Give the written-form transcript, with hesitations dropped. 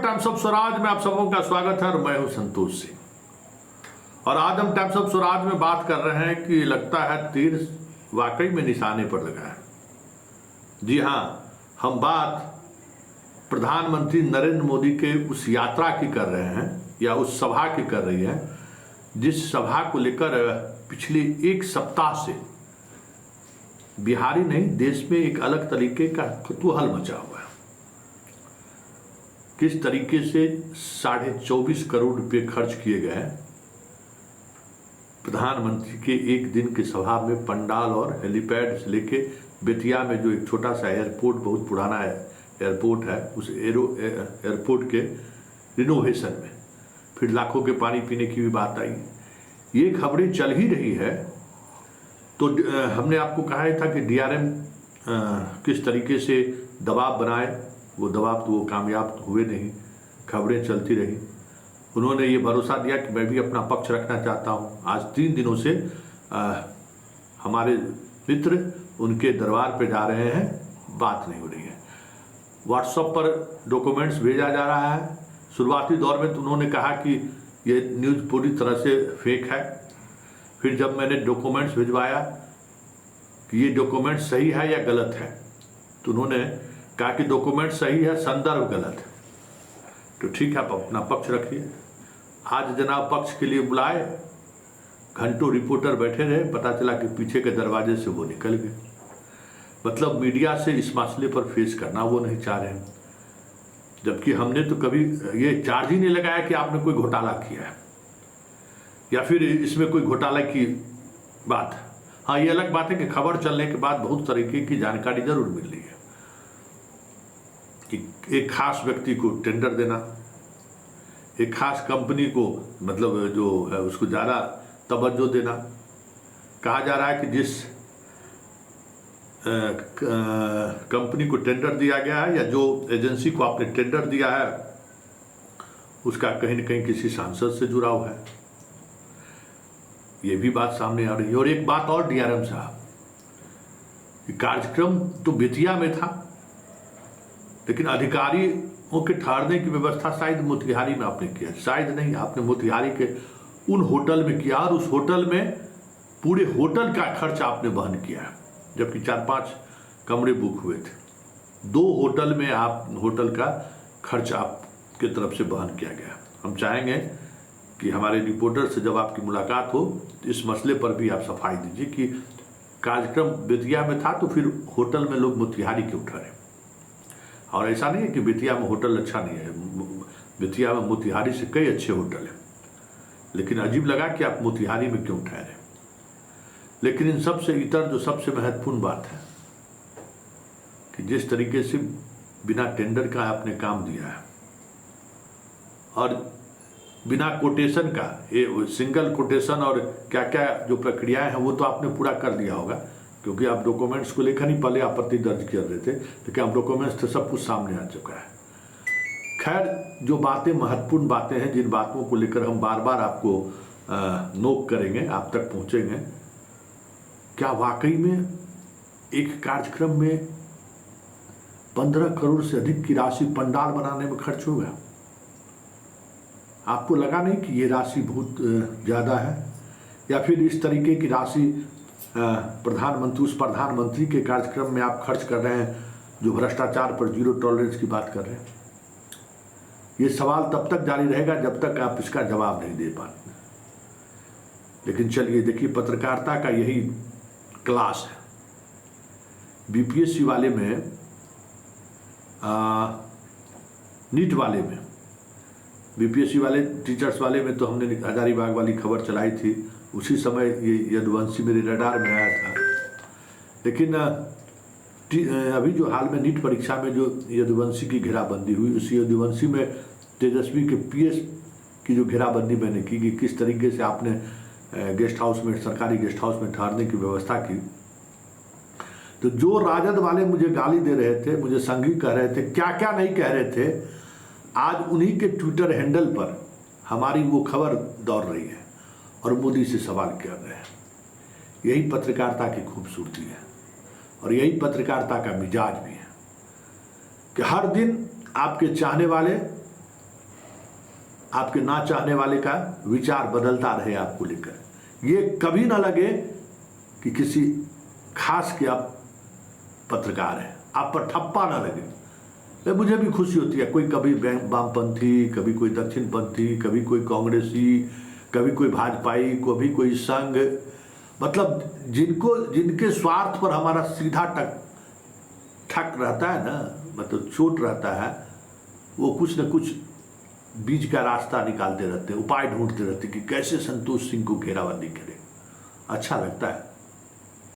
Times of Swaraj में आप सबों का स्वागत है और मैं हूं संतोष सिंह। और आज हम टाइम्स ऑफ स्वराज में बात कर रहे हैं कि लगता है तीर वाकई में निशाने पर लगा है। जी हां, हम बात प्रधानमंत्री नरेंद्र मोदी के उस यात्रा की कर रहे हैं या उस सभा की कर रही है जिस सभा को लेकर पिछले एक सप्ताह से बिहारी नहीं देश में एक अलग तरीके का कुतूहल मचा हुआ है। किस तरीके से 24.5 करोड़ रुपए खर्च किए गए प्रधानमंत्री के एक दिन के सभा में, पंडाल और हेलीपैड से लेके बेतिया में जो एक छोटा सा एयरपोर्ट, बहुत पुराना एयरपोर्ट है, उस एयरपोर्ट के रिनोवेशन में फिर लाखों के पानी पीने की भी बात आई। ये खबरें चल ही रही है तो हमने आपको कहा था कि डीआरएम किस तरीके से दबाव बनाए, वो दबाव तो वो कामयाब हुए नहीं, खबरें चलती रही। उन्होंने ये भरोसा दिया कि मैं भी अपना पक्ष रखना चाहता हूँ। आज 3 दिनों से हमारे मित्र उनके दरबार पे जा रहे हैं, बात नहीं हो रही है। व्हाट्सएप पर डॉक्यूमेंट्स भेजा जा रहा है। शुरुआती दौर में तो उन्होंने कहा कि ये न्यूज़ पूरी तरह से फेक है। फिर जब मैंने डॉक्यूमेंट्स भिजवाया कि ये डॉक्यूमेंट सही है या गलत है, तो उन्होंने कहा कि डॉक्यूमेंट सही है, संदर्भ गलत है। तो ठीक है, आप अपना पक्ष रखिए। आज जनाब पक्ष के लिए बुलाए, घंटों रिपोर्टर बैठे रहे, पता चला कि पीछे के दरवाजे से वो निकल गए। मतलब मीडिया से इस मसले पर फेस करना वो नहीं चाह रहे हैं, जबकि हमने तो कभी ये चार्ज ही नहीं लगाया कि आपने कोई घोटाला किया है या फिर इसमें कोई घोटाला की बात। हाँ, ये अलग बात है कि खबर चलने के बाद बहुत तरीके की जानकारी जरूर मिल रही है कि एक खास व्यक्ति को टेंडर देना, एक खास कंपनी को मतलब जो है उसको ज़्यादा तवज्जो देना। कहा जा रहा है कि जिस कंपनी को टेंडर दिया गया है या जो एजेंसी को आपने टेंडर दिया है उसका कहीं न कहीं किसी सांसद से जुड़ाव है। ये भी बात सामने आ रही है। और एक बात और डीआरएम साहब, कार्यक्रम तो बेतिया में था, लेकिन अधिकारियों के ठहरने की व्यवस्था शायद मोतिहारी में आपने किया, शायद नहीं, आपने मोतिहारी के उन होटल में किया और उस होटल में पूरे होटल का खर्च आपने वहन किया, जबकि 4-5 कमरे बुक हुए थे। 2 होटल में होटल का खर्च आपके तरफ से वहन किया गया। हम चाहेंगे कि हमारे रिपोर्टर से जब आपकी मुलाकात हो तो इस मसले पर भी आप सफाई दीजिए कि कार्यक्रम बेतिया में था तो फिर होटल में लोग मोतिहारी क्यों ठहरे। और ऐसा नहीं है कि बेतिया में होटल अच्छा नहीं है, बेतिया में मोतिहारी से कई अच्छे होटल हैं, लेकिन अजीब लगा कि आप मोतिहारी में क्यों ठहरे। लेकिन इन सबसे इतर जो सबसे महत्वपूर्ण बात है कि जिस तरीके से बिना टेंडर का आपने काम दिया है और बिना कोटेशन का, ये सिंगल कोटेशन और क्या क्या जो प्रक्रियाएं हैं वो तो आपने पूरा कर लिया होगा, क्योंकि आप डॉक्यूमेंट्स को लेकर ही पहले आपत्ति दर्ज कर रहे थे, लेकिन आप डॉक्यूमेंट्स तो सब कुछ सामने आ चुका है। खैर, जो बातें महत्वपूर्ण बातें हैं, जिन बातों को लेकर हम बार बार आपको नोक करेंगे, आप तक पहुँचेंगे, क्या वाकई में एक कार्यक्रम में 15 करोड़ से अधिक की राशि पंडाल बनाने में खर्च हो गया? आपको लगा नहीं कि ये राशि बहुत ज़्यादा है? या फिर इस तरीके की राशि प्रधानमंत्री के कार्यक्रम में आप खर्च कर रहे हैं जो भ्रष्टाचार पर जीरो टॉलरेंस की बात कर रहे हैं? ये सवाल तब तक जारी रहेगा जब तक आप इसका जवाब नहीं दे पाते। लेकिन चलिए देखिए, पत्रकारिता का यही क्लास है। बीपीएससी वाले में, नीट वाले में, बीपीएससी वाले टीचर्स वाले में तो हमने हजारीबाग वाली खबर चलाई थी, उसी समय ये यदुवंशी मेरे रडार में आया था। लेकिन अभी जो हाल में नीट परीक्षा में जो यदुवंशी की घेराबंदी हुई, उसी यदुवंशी में तेजस्वी के पीएस की जो घेराबंदी मैंने की कि किस तरीके से आपने गेस्ट हाउस में, सरकारी गेस्ट हाउस में ठहरने की व्यवस्था की, तो जो राजद वाले मुझे गाली दे रहे थे, मुझे संघी कह रहे थे, क्या क्या नहीं कह रहे थे, आज उन्हीं के ट्विटर हैंडल पर हमारी वो खबर दौड़ रही है और मोदी से सवाल कर रहे हैं। यही पत्रकारिता की खूबसूरती है और यही पत्रकारिता का मिजाज भी है कि हर दिन आपके चाहने वाले आपके ना चाहने वाले का विचार बदलता रहे आपको लेकर। ये कभी ना लगे कि किसी खास के आप पत्रकार हैं, आप पर ठप्पा ना लगे। मुझे भी खुशी होती है, कोई कभी वामपंथी, कभी कोई दक्षिणपंथी, कभी कोई कांग्रेसी, कभी कोई भाजपाई, कभी कोई संघ, मतलब जिनके स्वार्थ पर हमारा सीधा ठक रहता है ना, मतलब चोट रहता है, वो कुछ न कुछ बीच का रास्ता निकालते रहते हैं, उपाय ढूंढते रहते हैं कि कैसे संतोष सिंह को घेराबंदी करें। अच्छा लगता है।